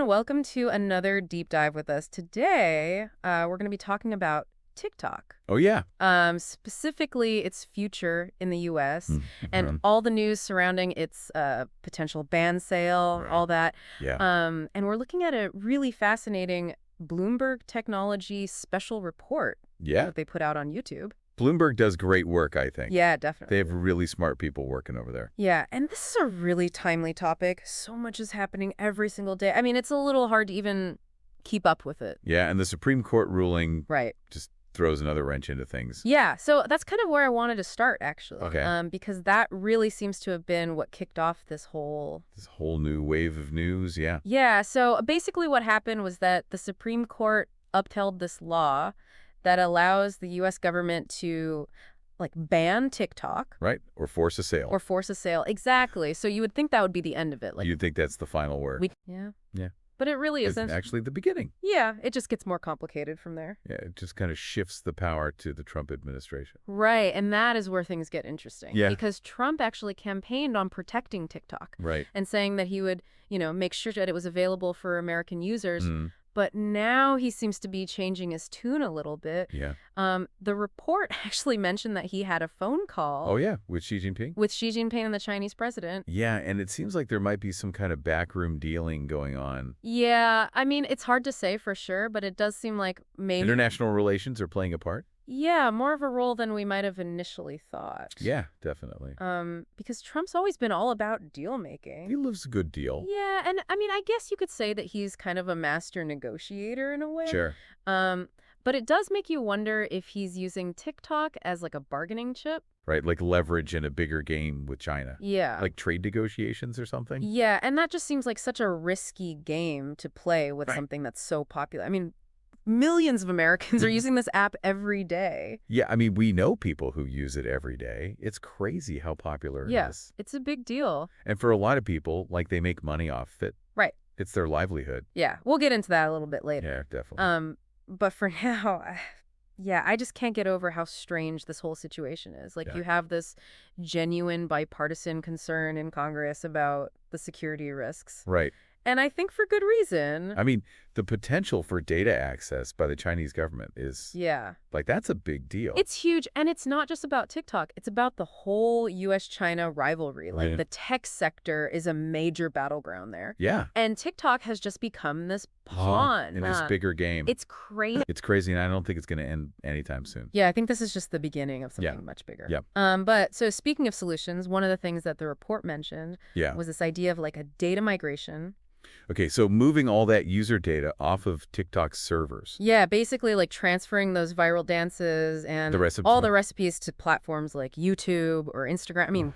everyone. Welcome to another deep dive with us. Today, we're going to be talking about TikTok. Oh, yeah. Specifically, its future in the U.S. and all the news surrounding its potential ban sale, all that. Yeah. And we're looking at a really fascinating Bloomberg Technology special report that they put out on YouTube. Bloomberg does great work, I think. Yeah, definitely. They have really smart people working over there. Yeah, and this is a really timely topic. So much is happening every single day. I mean, it's a little hard to even keep up with it. Yeah, and the Supreme Court ruling right. just throws another wrench into things. Yeah, so that's kind of where I wanted to start, actually. Okay. Because that really seems to have been what kicked off this whole new wave of news, yeah. Yeah, so basically what happened was that the Supreme Court upheld this law that allows the U.S. government to, ban TikTok. Right, or force a sale. Or force a sale, exactly. So you would think that would be the end of it. You'd think that's the final word. Yeah. Yeah. But it really isn't. It's actually the beginning. Yeah, it just gets more complicated from there. Yeah, it just kind of shifts the power to the Trump administration. Right, and that is where things get interesting. Yeah. Because Trump actually campaigned on protecting TikTok. Right. And saying that he would, make sure that it was available for American users. But now he seems to be changing his tune a little bit. Yeah. The report actually mentioned that he had a phone call. Oh, yeah, with Xi Jinping? With Xi Jinping and the Chinese president. Yeah, and it seems like there might be some kind of backroom dealing going on. Yeah, I mean, it's hard to say for sure, but it does seem like maybe... International relations are playing a part? Yeah, more of a role than we might have initially thought. Yeah, definitely. Because Trump's always been all about deal-making. He loves a good deal. Yeah, and I mean, I guess you could say that he's kind of a master negotiator in a way. Sure. But it does make you wonder if he's using TikTok as like a bargaining chip. Right, like leverage in a bigger game with China. Yeah. Like trade negotiations or something? Yeah, and that just seems like such a risky game to play with something that's so popular. I mean, millions of Americans are using this app every day. Yeah, I mean, we know people who use it every day. It's crazy how popular it is. It's a big deal. And for a lot of people, they make money off it. Right. It's their livelihood. Yeah, we'll get into that a little bit later. Yeah, definitely. But for now, I just can't get over how strange this whole situation is. You have this genuine bipartisan concern in Congress about the security risks. Right. And I think for good reason. I mean, the potential for data access by the Chinese government is... that's a big deal. It's huge. And it's not just about TikTok. It's about the whole U.S.-China rivalry. The tech sector is a major battleground there. Yeah. And TikTok has just become this pawn. In this bigger game. It's crazy. It's crazy, and I don't think it's going to end anytime soon. Yeah, I think this is just the beginning of something much bigger. Yeah. But so speaking of solutions, one of the things that the report mentioned was this idea of a data migration. Okay, so moving all that user data off of TikTok's servers. Yeah, basically transferring those viral dances and all the recipes to platforms like YouTube or Instagram. I mean...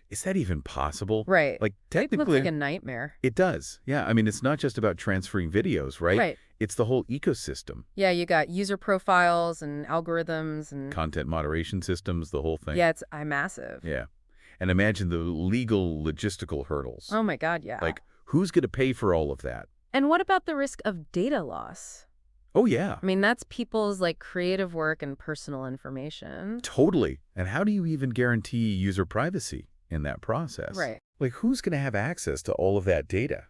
Is that even possible? Right. Technically... It looks like a nightmare. It does. Yeah, I mean, it's not just about transferring videos, right? Right. It's the whole ecosystem. Yeah, you got user profiles and algorithms and... Content moderation systems, the whole thing. Yeah, it's massive. Yeah. And imagine the legal logistical hurdles. Oh my God, yeah. Who's going to pay for all of that? And what about the risk of data loss? Oh, yeah. I mean, that's people's creative work and personal information. Totally. And how do you even guarantee user privacy in that process? Right. Who's going to have access to all of that data?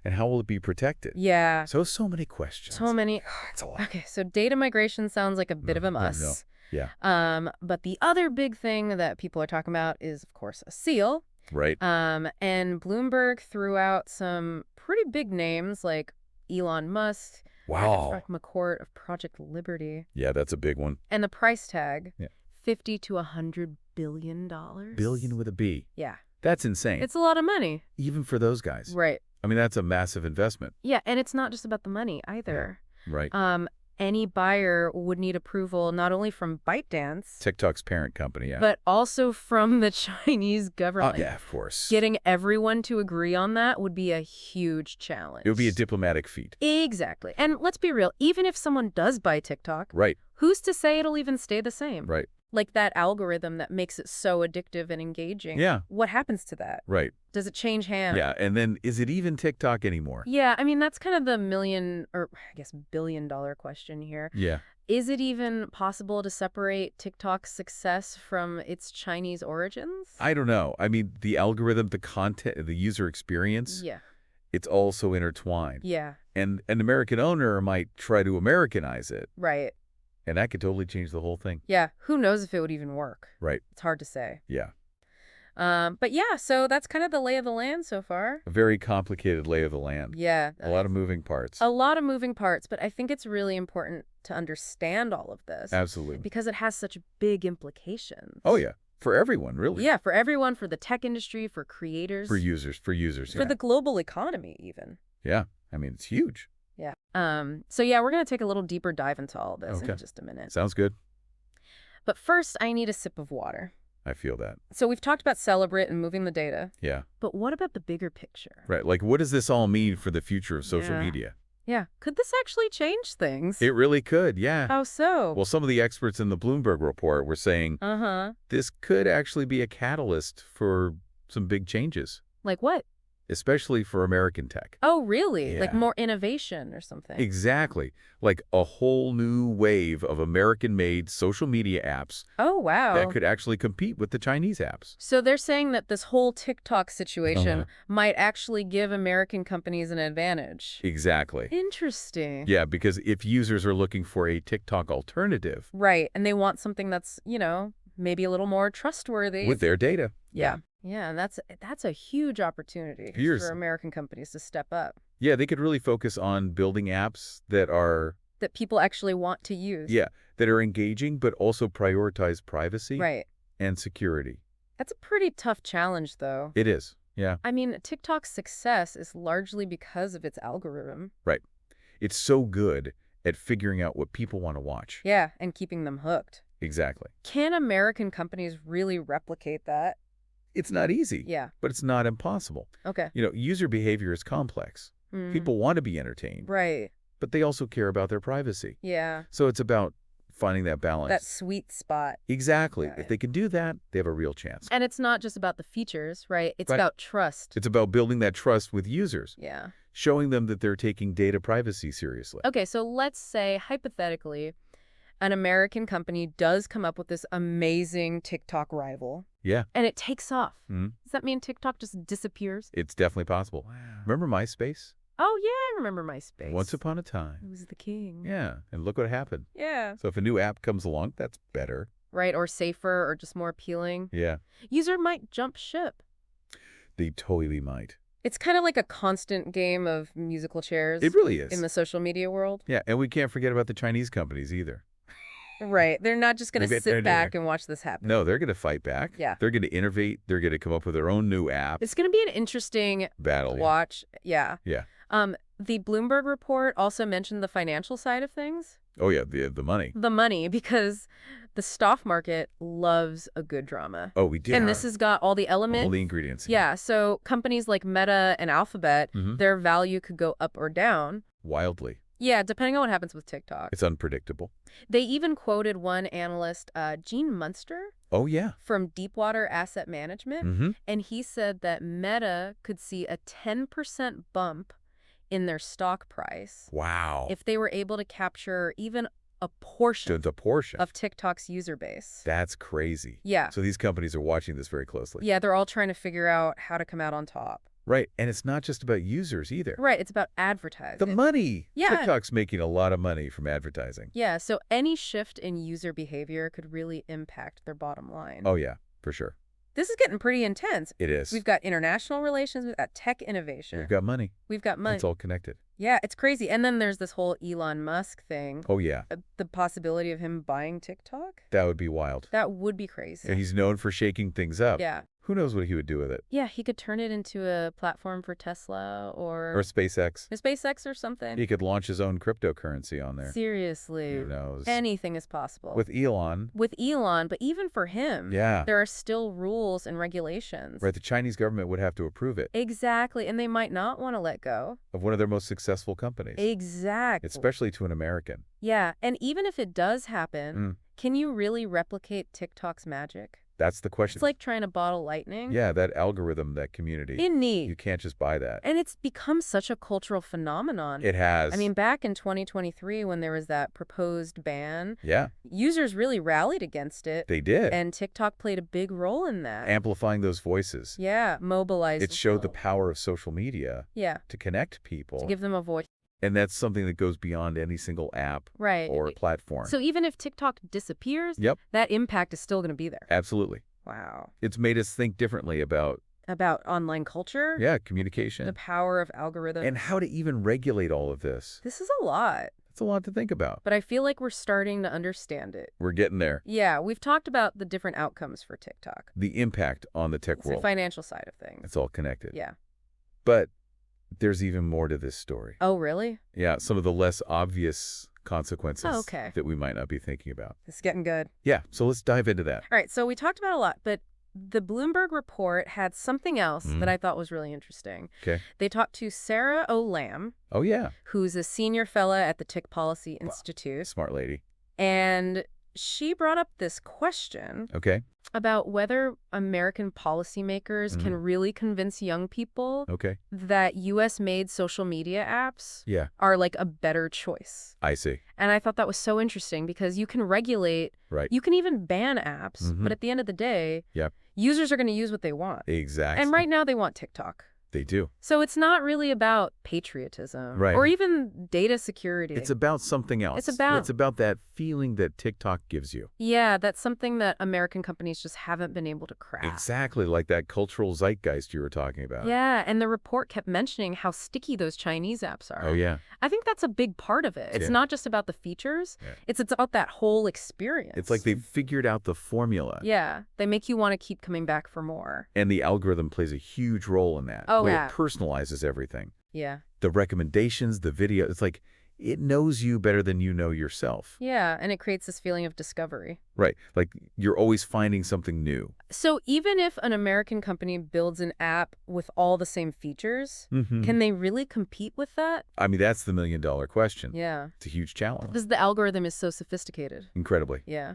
And how will it be protected? Yeah. So many questions. So many. It's a lot. Okay, so data migration sounds like a bit of a must. No. Yeah. But the other big thing that people are talking about is, of course, a seal. Right. And Bloomberg threw out some pretty big names like Elon Musk, wow, McCourt of Project Liberty. Yeah, that's a big one. And the price tag, $50 to $100 billion. Billion with a B. Yeah. That's insane. It's a lot of money. Even for those guys. Right. I mean, that's a massive investment. Yeah, and it's not just about the money either. Yeah. Right. Any buyer would need approval not only from ByteDance, TikTok's parent company, but also from the Chinese government. Yeah, of course. Getting everyone to agree on that would be a huge challenge. It would be a diplomatic feat. Exactly. And let's be real, even if someone does buy TikTok, right, who's to say it'll even stay the same? Right. That algorithm that makes it so addictive and engaging. Yeah. What happens to that? Right. Does it change hands? Yeah, and then is it even TikTok anymore? Yeah, I mean, that's kind of the billion-dollar question here. Yeah. Is it even possible to separate TikTok's success from its Chinese origins? I don't know. I mean, the algorithm, the content, the user experience. Yeah. It's all so intertwined. Yeah. And an American owner might try to Americanize it. Right. And that could totally change the whole thing. Yeah. Who knows if it would even work? Right. It's hard to say. Yeah. But yeah, so that's kind of the lay of the land so far. A very complicated lay of the land. Yeah. A lot of moving parts. A lot of moving parts, but I think it's really important to understand all of this. Absolutely. Because it has such big implications. Oh, yeah. For everyone, really. Yeah, for everyone, for the tech industry, for creators. For users, For yeah. the global economy, even. Yeah. I mean, it's huge. Yeah. So yeah, we're going to take a little deeper dive into all of this in just a minute. Sounds good. But first, I need a sip of water. I feel that. So we've talked about Celebrate and moving the data. Yeah. But what about the bigger picture? Right. Like, what does this all mean for the future of social Yeah. media? Yeah. Could this actually change things? It really could, yeah. How so? Well, some of the experts in the Bloomberg report were saying this could actually be a catalyst for some big changes, Like what? especially for American tech. Oh, really? Like Yeah. more innovation or something? Exactly. Like a whole new wave of American-made social media apps Oh, wow. that could actually compete with the Chinese apps. So they're saying that this whole TikTok situation might actually give American companies an advantage. Exactly. Interesting. Yeah, because if users are looking for a TikTok alternative Right. And they want something that's, maybe a little more trustworthy. with their data. Yeah. Yeah, and that's a huge opportunity for American companies to step up. Yeah, they could really focus on building apps that are... That people actually want to use. Yeah, that are engaging but also prioritize privacy Right. and security. That's a pretty tough challenge, though. It is, yeah. I mean, TikTok's success is largely because of its algorithm. Right. It's so good at figuring out what people want to watch. Yeah, and keeping them hooked. Exactly. Can American companies really replicate that? It's not easy. Yeah. But it's not impossible. Okay. User behavior is complex. People want to be entertained. Right. But they also care about their privacy. Yeah. So it's about finding that balance. That sweet spot. Exactly. Got If it. they can do that, they have a real chance. And it's not just about the features, right? It's Right. about trust. It's about building that trust with users, Yeah. showing them that they're taking data privacy seriously. Okay, so let's say, hypothetically, an American company does come up with this amazing TikTok rival. Yeah. And it takes off. Mhm. Does that mean TikTok just disappears? It's definitely possible. Wow. Remember MySpace? Oh, yeah, I remember MySpace. Once upon a It time. was the king. Yeah. And look what happened. Yeah. So if a new app comes along, that's better. Right, or safer, or just more appealing. Yeah. User might jump ship. They totally might. It's kind of like a constant game of musical chairs. It really is. In the social media world. Yeah. And we can't forget about the Chinese companies either. Right. They're not just going to sit back and watch this happen. No, they're going to fight back. Yeah. They're going to innovate. They're going to come up with their own new app. It's going to be an interesting battle. watch. Yeah. Yeah. The Bloomberg report also mentioned the financial side of things. Oh, yeah. The money. The money, because the stock market loves a good drama. Oh, we did. And this has got all the elements. All the ingredients. Yeah. So companies like Meta and Alphabet, their value could go up or down. Wildly. Yeah, depending on what happens with TikTok. It's unpredictable. They even quoted one analyst, Gene Munster, Oh, yeah. from Deepwater Asset Management, and he said that Meta could see a 10% bump in their stock price Wow. if they were able to capture even a portion The portion. of TikTok's user base. That's crazy. Yeah. So these companies are watching this very closely. Yeah, they're all trying to figure out how to come out on top. Right. And it's not just about users either. Right, it's about advertising. The money. Yeah. TikTok's making a lot of money from advertising. Yeah, so any shift in user behavior could really impact their bottom line. Oh, yeah, for sure. This is getting pretty intense. It is. We've got international relations, we've got tech innovation. We've got money. We've got money. It's all connected. Yeah, it's crazy. And then there's this whole Elon Musk thing. Oh, yeah. The possibility of him buying TikTok? That would be wild. That would be crazy. And he's known for shaking things up. Yeah. Who knows what he would do with it? Yeah, he could turn it into a platform for Tesla or SpaceX. SpaceX or something. He could launch his own cryptocurrency on there. Seriously. Who knows? Anything is possible. With Elon. With Elon, but even for him, Yeah. there are still rules and regulations. Right, the Chinese government would have to approve it. Exactly, and they might not want to let go. Of one of their most successful companies. Exactly. Especially to an American. Yeah, and even if it does happen, can you really replicate TikTok's magic? That's the question. It's like trying to bottle lightning. Yeah, that algorithm, that community. Indeed. You can't just buy that. And it's become such a cultural phenomenon. It has. I mean, back in 2023 when there was that proposed ban, yeah, users really rallied against it. They did. And TikTok played a big role in that. Amplifying those voices. Yeah, mobilized. It showed the power of social media. Yeah. To connect people. To give them a voice. And that's something that goes beyond any single app right. or platform. So even if TikTok disappears, yep. that impact is still going to be there. Absolutely. Wow. It's made us think differently about online culture. Yeah, communication. The power of algorithms. And how to even regulate all of this. This is a lot. It's a lot to think about. But I feel like we're starting to understand it. We're getting there. Yeah, we've talked about the different outcomes for TikTok. The impact on the tech world. The financial side of things. It's all connected. Yeah. But there's even more to this story. Oh, really? Yeah, some of the less obvious consequences that we might not be thinking about. This is getting good. Yeah, so let's dive into that. All right, so we talked about a lot, but the Bloomberg report had something else that I thought was really interesting. Okay. They talked to Sarah O. Lamb. Oh, yeah. Who's a senior fellow at the TIC Policy Institute. Smart lady. And she brought up this question about whether American policymakers can really convince young people that U.S.-made social media apps are like a better choice. I see. And I thought that was so interesting because you can regulate, you can even ban apps, but at the end of the day, users are going to use what they want. Exactly. And right now they want TikTok. They do. So it's not really about patriotism or even data security. It's about something else. It's about that feeling that TikTok gives you. Yeah, that's something that American companies just haven't been able to crack. Exactly, like that cultural zeitgeist you were talking about. Yeah, and the report kept mentioning how sticky those Chinese apps are. Oh, yeah. I think that's a big part of it. It's not just about the features. It's about that whole experience. It's like they've figured out the formula. Yeah, they make you want to keep coming back for more. And the algorithm plays a huge role in that. Oh, It personalizes everything. Yeah. The recommendations, the video, it's like it knows you better than you know yourself. Yeah, and it creates this feeling of discovery. Right. Like you're always finding something new. So even if an American company builds an app with all the same features, can they really compete with that? I mean, that's the million-dollar question. Yeah. It's a huge challenge. Because the algorithm is so sophisticated. Incredibly. Yeah.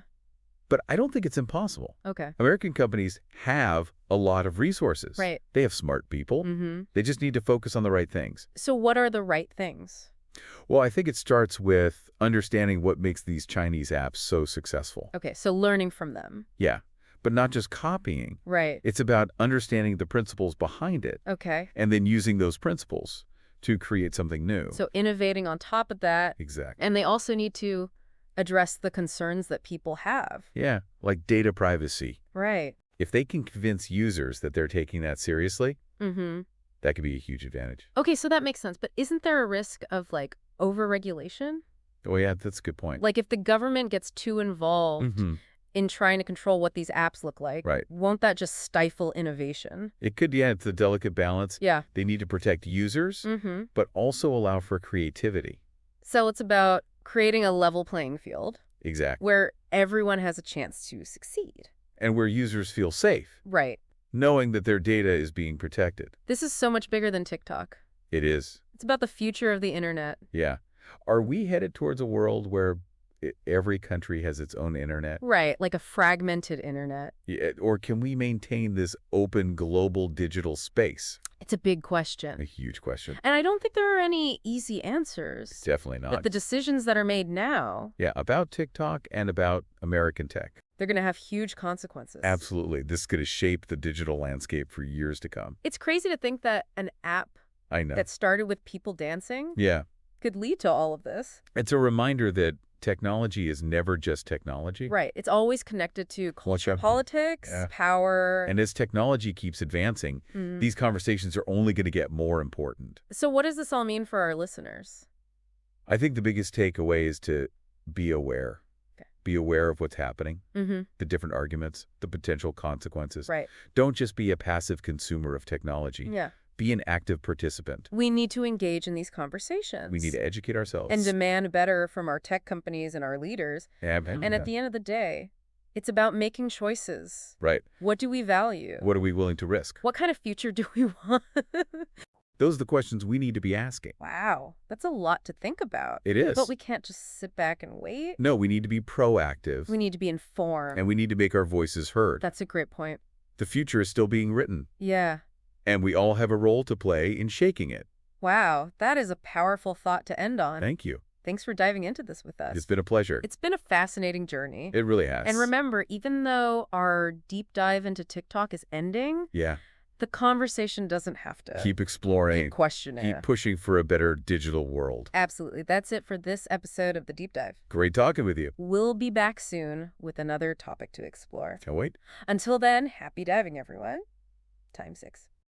But I don't think it's impossible. Okay. American companies have a lot of resources. Right. They have smart people. They just need to focus on the right things. So what are the right things? Well, I think it starts with understanding what makes these Chinese apps so successful. Okay, so learning from them. Yeah, but not just copying. Right. It's about understanding the principles behind it. Okay. And then using those principles to create something new. So innovating on top of that. Exactly. And they also need to address the concerns that people have. Yeah, like data privacy. Right. If they can convince users that they're taking that seriously, that could be a huge advantage. Okay, so that makes sense. But isn't there a risk of, like, over-regulation? Oh, yeah, that's a good point. Like, if the government gets too involved in trying to control what these apps look like, won't that just stifle innovation? It could, yeah. It's a delicate balance. Yeah. They need to protect users, but also allow for creativity. So it's about creating a level playing field. Exactly. Where everyone has a chance to succeed. And where users feel safe. Right. Knowing that their data is being protected. This is so much bigger than TikTok. It is. It's about the future of the internet. Yeah. Are we headed towards a world where every country has its own internet? Right, like a fragmented internet. Yeah, or can we maintain this open global digital space? It's a big question. A huge question. And I don't think there are any easy answers. Definitely not. But the decisions that are made now. Yeah, about TikTok and about American tech. They're going to have huge consequences. Absolutely. This is going to shape the digital landscape for years to come. It's crazy to think that an app that started with people dancing could lead to all of this. It's a reminder that technology is never just technology. Right. It's always connected to culture, politics, power. And as technology keeps advancing, these conversations are only going to get more important. So what does this all mean for our listeners? I think the biggest takeaway is to be aware. Okay. Be aware of what's happening, the different arguments, the potential consequences. Right. Don't just be a passive consumer of technology. Yeah. Be an active participant. We need to engage in these conversations. We need to educate ourselves. And demand better from our tech companies and our leaders. And at the end of the day, it's about making choices. Right. What do we value? What are we willing to risk? What kind of future do we want? Those are the questions we need to be asking. Wow, that's a lot to think about. It is. But we can't just sit back and wait. No, we need to be proactive. We need to be informed. And we need to make our voices heard. That's a great point. The future is still being written. Yeah. And we all have a role to play in shaping it. Wow, that is a powerful thought to end on. Thank you. Thanks for diving into this with us. It's been a pleasure. It's been a fascinating journey. It really has. And remember, even though our deep dive into TikTok is ending, the conversation doesn't have to keep exploring, keep questioning, keep pushing for a better digital world. Absolutely. That's it for this episode of The Deep Dive. Great talking with you. We'll be back soon with another topic to explore. Can't wait. Until then, happy diving, everyone. Time 6.